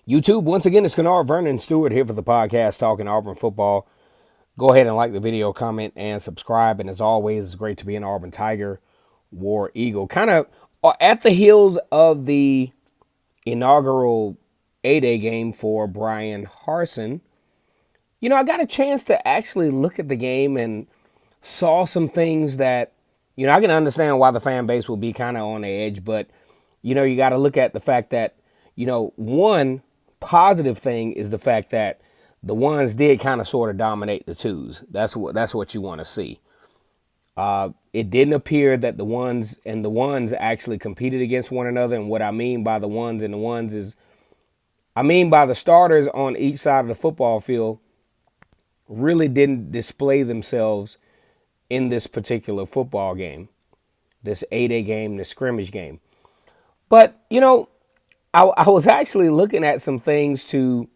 YouTube, once again, it's Canion, Vernon Stewart here for the podcast talking Auburn football. Go ahead and like the video, comment, and subscribe. And as always, it's great to be an Auburn Tiger, War Eagle. Kind of at the heels of the inaugural A-Day game for Brian Harsin, I got a chance to actually look at the game and saw some things that, I can understand why the fan base will be kind of on the edge, but, you got to look at the fact that, one positive thing is the fact that the ones did kind of sort of dominate the twos. That's what you want to see. It didn't appear that the ones actually competed against one another. And what I mean by the ones and the ones is, I mean by the starters on each side of the football field really didn't display themselves in this particular football game, this A-Day game, this scrimmage game. But, I was actually looking at some things to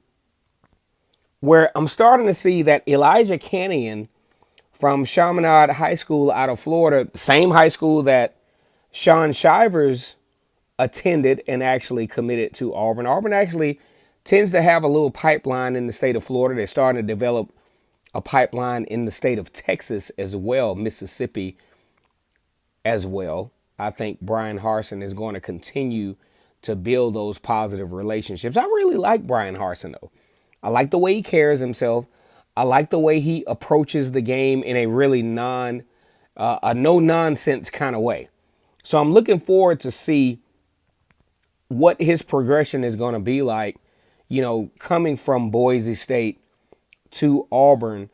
where I'm starting to see that Elijah Canion from Chaminade High School out of Florida, same high school that Sean Shivers attended and actually committed to Auburn. Auburn actually tends to have a little pipeline in the state of Florida. They're starting to develop a pipeline in the state of Texas as well, Mississippi as well. I think Brian Harsin is going to continue to build those positive relationships. I really like Brian Harsin, though. I like the way he carries himself. I like the way he approaches the game in a really a no-nonsense kind of way. So I'm looking forward to see what his progression is going to be like, coming from Boise State to Auburn.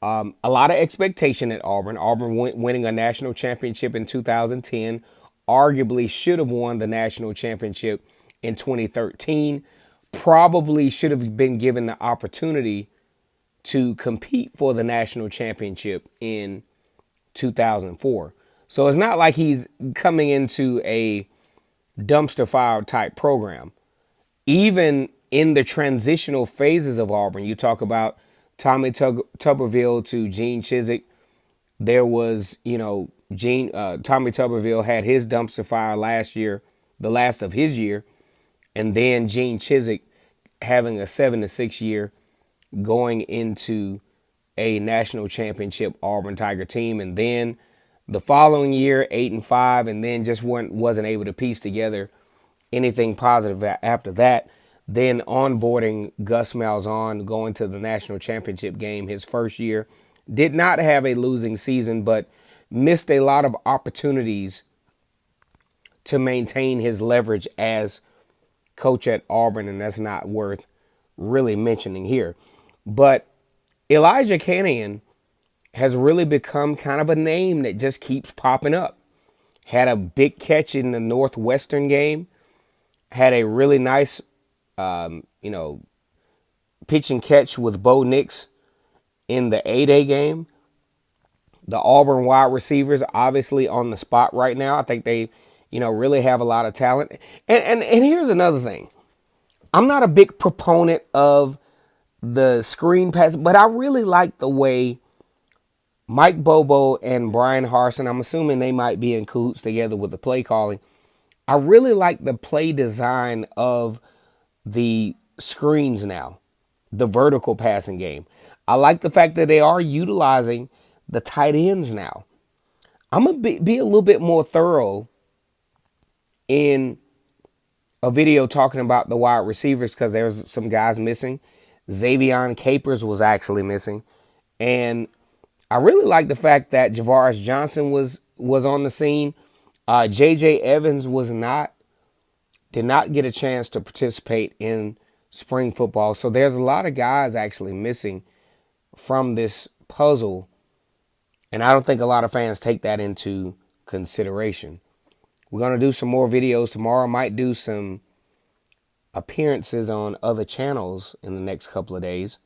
A lot of expectation at Auburn. Auburn winning a national championship in 2010. Arguably should have won the national championship in 2013. Probably should have been given the opportunity to compete for the national championship in 2004. So it's not like he's coming into a dumpster fire type program. Even in the transitional phases of Auburn, you talk about Tommy Tuberville to Gene Chizik. There was, Tommy Tuberville had his dumpster fire last year, the last of his year, and then Gene Chizik having a 7-6 year going into a national championship Auburn Tiger team, and then the following year 8-5, and then just wasn't able to piece together anything positive after that. Then onboarding Gus Malzahn, going to the national championship game his first year. Did not have a losing season, but missed a lot of opportunities to maintain his leverage as coach at Auburn, and that's not worth really mentioning here. But Elijah Canion has really become kind of a name that just keeps popping up. Had a big catch in the Northwestern game. Had a really nice, pitch and catch with Bo Nix in the A-Day game. The Auburn wide receivers obviously on the spot right now. I think they, really have a lot of talent. And here's another thing. I'm not a big proponent of the screen pass, but I really like the way Mike Bobo and Brian Harsin, I'm assuming they might be in cahoots together with the play calling. I really like the play design of the screens now, the vertical passing game. I like the fact that they are utilizing the tight ends now. I'm going to be a little bit more thorough in a video talking about the wide receivers because there's some guys missing. Xavion Capers was actually missing. And I really like the fact that Javaris Johnson was on the scene. J.J. Evans did not get a chance to participate in spring football. So there's a lot of guys actually missing from this puzzle. And I don't think a lot of fans take that into consideration. We're going to do some more videos tomorrow. Might do some appearances on other channels in the next couple of days.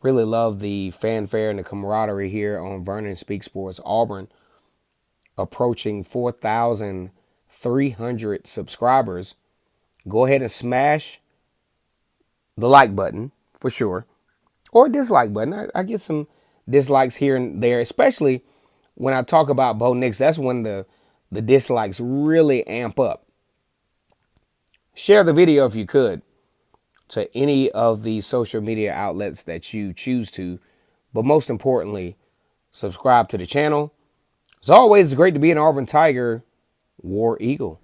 Really love the fanfare and the camaraderie here on Vernon Speak Sports. Auburn approaching 4,300 subscribers. Go ahead and smash the like button for sure. Or dislike button. I get some dislikes here and there, especially when I talk about Bo Nix. That's when the dislikes really amp up. Share the video if you could. to any of the social media outlets that you choose to. But most importantly, subscribe to the channel. As always, it's great to be an Auburn Tiger, War Eagle.